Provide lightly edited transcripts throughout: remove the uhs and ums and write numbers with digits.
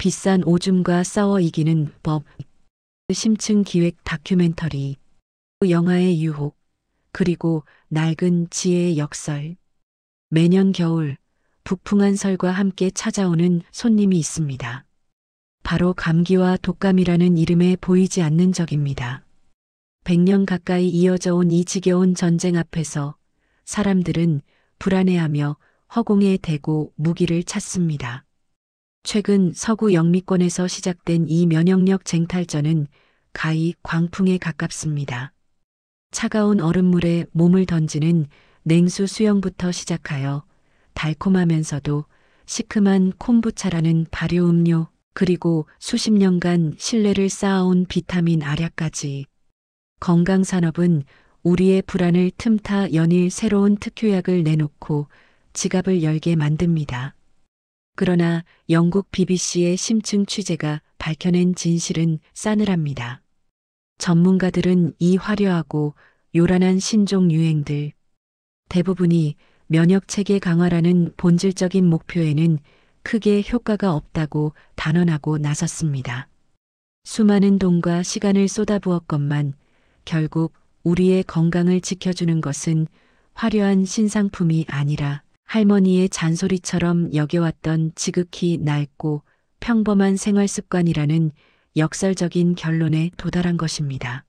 비싼 오줌과 싸워 이기는 법. 심층 기획 다큐멘터리. 영화의 유혹. 그리고 낡은 지혜의 역설. 매년 겨울 북풍한 설과 함께 찾아오는 손님이 있습니다. 바로 감기와 독감이라는 이름에 보이지 않는 적입니다. 100년 가까이 이어져 온 이 지겨운 전쟁 앞에서 사람들은 불안해하며 허공에 대고 무기를 찾습니다. 최근 서구 영미권에서 시작된 이 면역력 쟁탈전은 가히 광풍에 가깝습니다. 차가운 얼음물에 몸을 던지는 냉수 수영부터 시작하여 달콤하면서도 시큼한 콤부차라는 발효 음료, 그리고 수십 년간 신뢰를 쌓아온 비타민 알약까지. 건강산업은 우리의 불안을 틈타 연일 새로운 특효약을 내놓고 지갑을 열게 만듭니다. 그러나 영국 BBC의 심층 취재가 밝혀낸 진실은 싸늘합니다. 전문가들은 이 화려하고 요란한 신종 유행들, 대부분이 면역체계 강화라는 본질적인 목표에는 크게 효과가 없다고 단언하고 나섰습니다. 수많은 돈과 시간을 쏟아부었건만 결국 우리의 건강을 지켜주는 것은 화려한 신상품이 아니라 할머니의 잔소리처럼 여겨왔던 지극히 낡고 평범한 생활 습관이라는 역설적인 결론에 도달한 것입니다.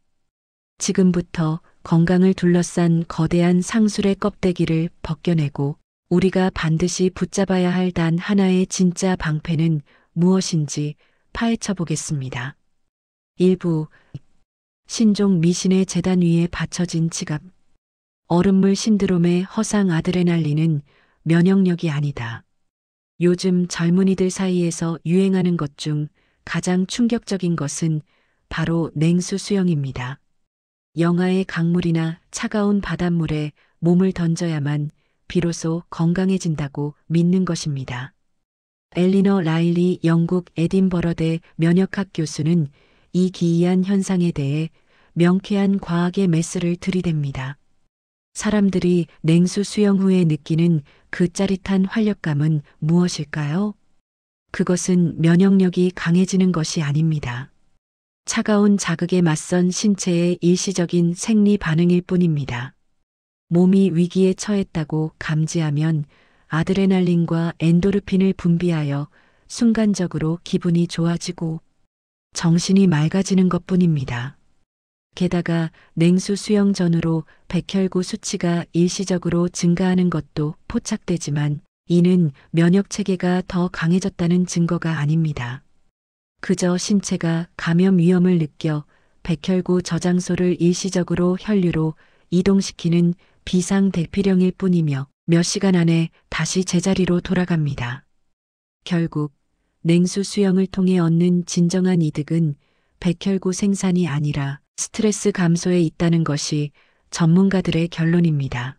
지금부터 건강을 둘러싼 거대한 상술의 껍데기를 벗겨내고 우리가 반드시 붙잡아야 할 단 하나의 진짜 방패는 무엇인지 파헤쳐 보겠습니다. 일부 신종 미신의 재단 위에 받쳐진 지갑. 얼음물 신드롬의 허상 아드레날린은 면역력이 아니다. 요즘 젊은이들 사이에서 유행하는 것 중 가장 충격적인 것은 바로 냉수 수영입니다. 영하의 강물이나 차가운 바닷물에 몸을 던져야만 비로소 건강해진다고 믿는 것입니다. 엘리너 라일리 영국 에딘버러대 면역학 교수는 이 기이한 현상에 대해 명쾌한 과학의 메스를 들이댑니다. 사람들이 냉수 수영 후에 느끼는 그 짜릿한 활력감은 무엇일까요? 그것은 면역력이 강해지는 것이 아닙니다. 차가운 자극에 맞선 신체의 일시적인 생리 반응일 뿐입니다. 몸이 위기에 처했다고 감지하면 아드레날린과 엔도르핀을 분비하여 순간적으로 기분이 좋아지고 정신이 맑아지는 것뿐입니다. 게다가 냉수 수영 전후로 백혈구 수치가 일시적으로 증가하는 것도 포착되지만 이는 면역 체계가 더 강해졌다는 증거가 아닙니다. 그저 신체가 감염 위험을 느껴 백혈구 저장소를 일시적으로 혈류로 이동시키는 비상 대피령일 뿐이며 몇 시간 안에 다시 제자리로 돌아갑니다. 결국 냉수 수영을 통해 얻는 진정한 이득은 백혈구 생산이 아니라 스트레스 감소에 있다는 것이 전문가들의 결론입니다.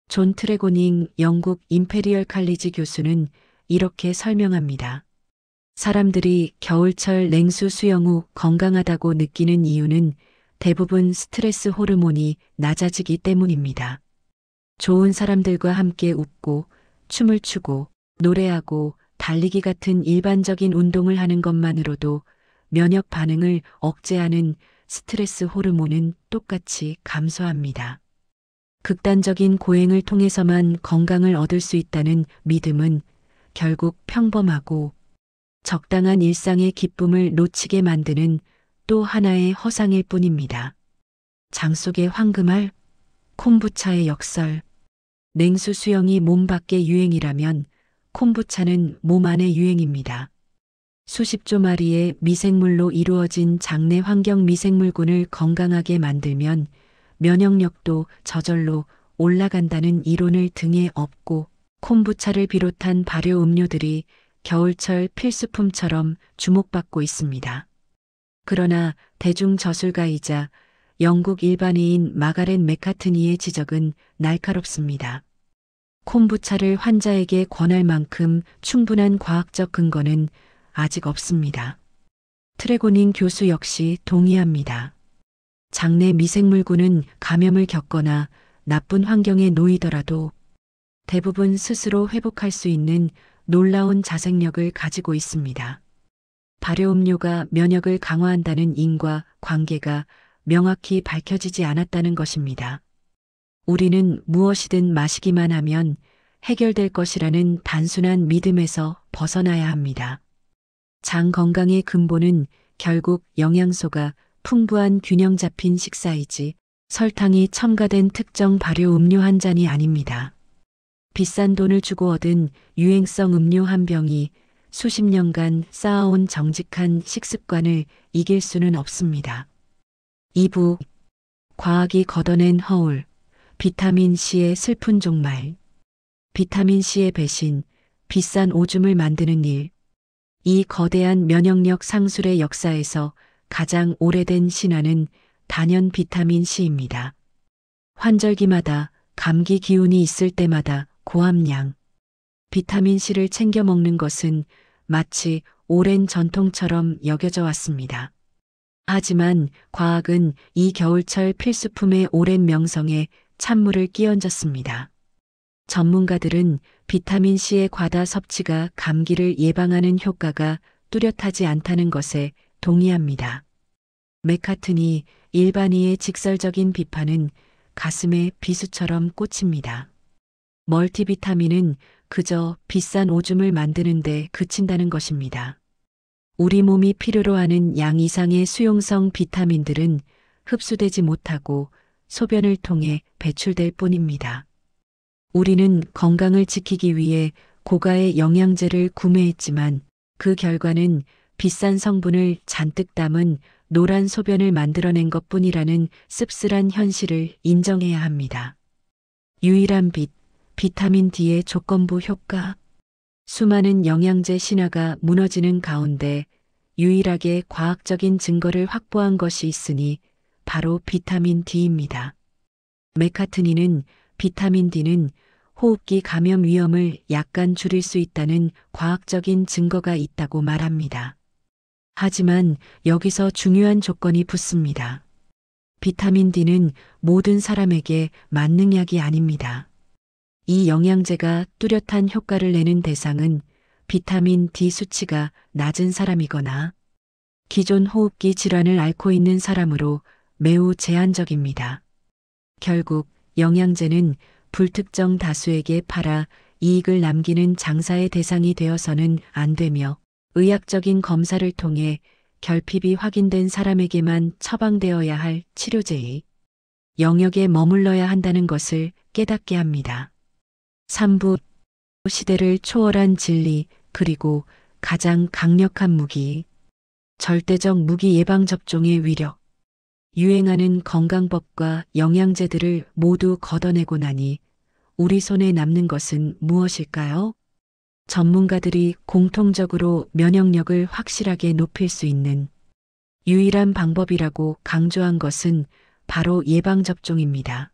존 트레고닝 영국 임페리얼 칼리지 교수는 이렇게 설명합니다. 사람들이 겨울철 냉수 수영 후 건강하다고 느끼는 이유는 대부분 스트레스 호르몬이 낮아지기 때문입니다. 좋은 사람들과 함께 웃고 춤을 추고 노래하고 달리기 같은 일반적인 운동을 하는 것만으로도 면역 반응을 억제하는 스트레스 호르몬은 똑같이 감소합니다. 극단적인 고행을 통해서만 건강을 얻을 수 있다는 믿음은 결국 평범하고 적당한 일상의 기쁨을 놓치게 만드는 또 하나의 허상일 뿐입니다. 장 속의 황금알, 콤부차의 역설. 냉수 수영이 몸 밖의 유행이라면 콤부차는 몸 안의 유행입니다. 수십조 마리의 미생물로 이루어진 장내 환경 미생물군을 건강하게 만들면 면역력도 저절로 올라간다는 이론을 등에 업고 콤부차를 비롯한 발효 음료들이 겨울철 필수품처럼 주목받고 있습니다. 그러나 대중 저술가이자 영국 일반의인 마가렛 맥카트니의 지적은 날카롭습니다. 콤부차를 환자에게 권할 만큼 충분한 과학적 근거는 아직 없습니다. 트레고닝 교수 역시 동의합니다. 장내 미생물군은 감염을 겪거나 나쁜 환경에 놓이더라도 대부분 스스로 회복할 수 있는 놀라운 자생력을 가지고 있습니다. 발효음료가 면역을 강화한다는 인과 관계가 명확히 밝혀지지 않았다는 것입니다. 우리는 무엇이든 마시기만 하면 해결될 것이라는 단순한 믿음에서 벗어나야 합니다. 장 건강의 근본은 결국 영양소가 풍부한 균형 잡힌 식사이지 설탕이 첨가된 특정 발효 음료 한 잔이 아닙니다. 비싼 돈을 주고 얻은 유행성 음료 한 병이 수십 년간 쌓아온 정직한 식습관을 이길 수는 없습니다. 2부 과학이 걷어낸 허울 비타민C의 슬픈 종말 비타민C의 배신 비싼 오줌을 만드는 일 이 거대한 면역력 상술의 역사에서 가장 오래된 신화는 단연 비타민C입니다. 환절기마다 감기 기운이 있을 때마다 고함량 비타민C를 챙겨 먹는 것은 마치 오랜 전통처럼 여겨져 왔습니다. 하지만 과학은 이 겨울철 필수품의 오랜 명성에 찬물을 끼얹었습니다. 전문가들은 비타민C의 과다 섭취가 감기를 예방하는 효과가 뚜렷하지 않다는 것에 동의합니다. 맥카트니 일반인의 직설적인 비판은 가슴에 비수처럼 꽂힙니다. 멀티비타민은 그저 비싼 오줌을 만드는데 그친다는 것입니다. 우리 몸이 필요로 하는 양 이상의 수용성 비타민들은 흡수되지 못하고 소변을 통해 배출될 뿐입니다. 우리는 건강을 지키기 위해 고가의 영양제를 구매했지만 그 결과는 비싼 성분을 잔뜩 담은 노란 소변을 만들어낸 것뿐이라는 씁쓸한 현실을 인정해야 합니다. 유일한 빛, 비타민 D의 조건부 효과. 수많은 영양제 신화가 무너지는 가운데 유일하게 과학적인 증거를 확보한 것이 있으니 바로 비타민 D입니다. 맥카트니는 비타민 D는 호흡기 감염 위험을 약간 줄일 수 있다는 과학적인 증거가 있다고 말합니다. 하지만 여기서 중요한 조건이 붙습니다. 비타민 D는 모든 사람에게 맞는 약이 아닙니다. 이 영양제가 뚜렷한 효과를 내는 대상은 비타민 D 수치가 낮은 사람이거나 기존 호흡기 질환을 앓고 있는 사람으로 매우 제한적입니다. 결국 영양제는 불특정 다수에게 팔아 이익을 남기는 장사의 대상이 되어서는 안 되며 의학적인 검사를 통해 결핍이 확인된 사람에게만 처방되어야 할 치료제의 영역에 머물러야 한다는 것을 깨닫게 합니다. 3부 시대를 초월한 진리 그리고 가장 강력한 무기 절대적 무기 예방접종의 위력 유행하는 건강법과 영양제들을 모두 걷어내고 나니 우리 손에 남는 것은 무엇일까요? 전문가들이 공통적으로 면역력을 확실하게 높일 수 있는 유일한 방법이라고 강조한 것은 바로 예방접종입니다.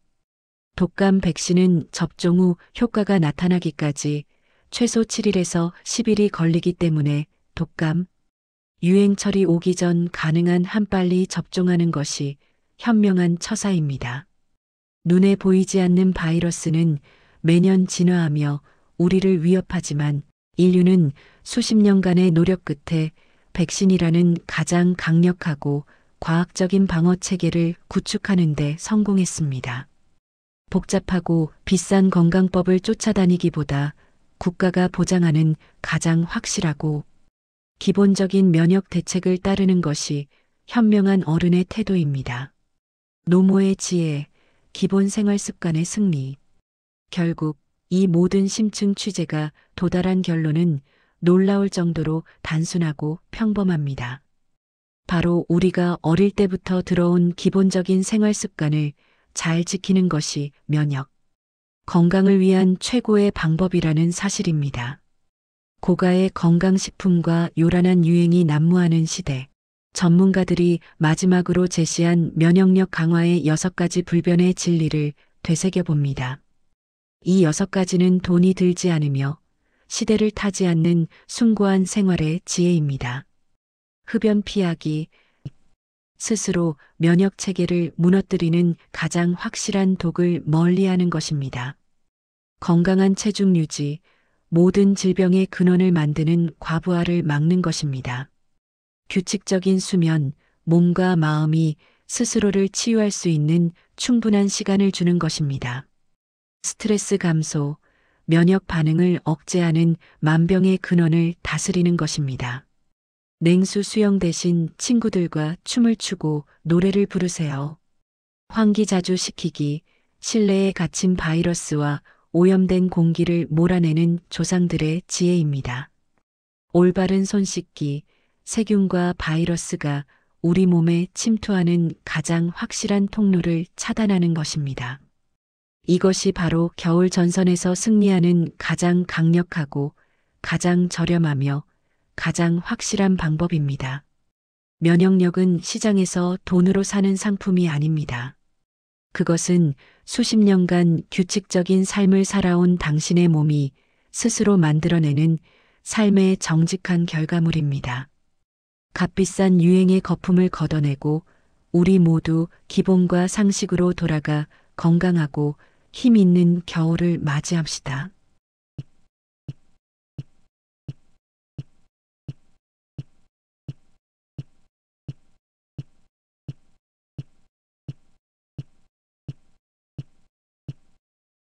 독감 백신은 접종 후 효과가 나타나기까지 최소 7일에서 10일이 걸리기 때문에 독감, 유행철이 오기 전 가능한 한 빨리 접종하는 것이 현명한 처사입니다. 눈에 보이지 않는 바이러스는 매년 진화하며 우리를 위협하지만 인류는 수십 년간의 노력 끝에 백신이라는 가장 강력하고 과학적인 방어 체계를 구축하는 데 성공했습니다. 복잡하고 비싼 건강법을 쫓아다니기보다 국가가 보장하는 가장 확실하고 기본적인 면역 대책을 따르는 것이 현명한 어른의 태도입니다. 노모의 지혜, 기본 생활 습관의 승리. 결국 이 모든 심층 취재가 도달한 결론은 놀라울 정도로 단순하고 평범합니다. 바로 우리가 어릴 때부터 들어온 기본적인 생활 습관을 잘 지키는 것이 면역, 건강을 위한 최고의 방법이라는 사실입니다. 고가의 건강식품과 요란한 유행이 난무하는 시대, 전문가들이 마지막으로 제시한 면역력 강화의 6가지 불변의 진리를 되새겨봅니다. 이 6가지는 돈이 들지 않으며 시대를 타지 않는 숭고한 생활의 지혜입니다. 흡연 피하기, 스스로 면역 체계를 무너뜨리는 가장 확실한 독을 멀리하는 것입니다. 건강한 체중 유지, 모든 질병의 근원을 만드는 과부하를 막는 것입니다. 규칙적인 수면, 몸과 마음이 스스로를 치유할 수 있는 충분한 시간을 주는 것입니다. 스트레스 감소, 면역 반응을 억제하는 만병의 근원을 다스리는 것입니다. 냉수 수영 대신 친구들과 춤을 추고 노래를 부르세요. 환기 자주 시키기, 실내에 갇힌 바이러스와 오염된 공기를 몰아내는 조상들의 지혜입니다. 올바른 손 씻기, 세균과 바이러스가 우리 몸에 침투하는 가장 확실한 통로를 차단하는 것입니다. 이것이 바로 겨울 전선에서 승리하는 가장 강력하고 가장 저렴하며 가장 확실한 방법입니다. 면역력은 시장에서 돈으로 사는 상품이 아닙니다. 그것은 수십 년간 규칙적인 삶을 살아온 당신의 몸이 스스로 만들어내는 삶의 정직한 결과물입니다. 값비싼 유행의 거품을 걷어내고 우리 모두 기본과 상식으로 돌아가 건강하고 힘 있는 겨울을 맞이합시다.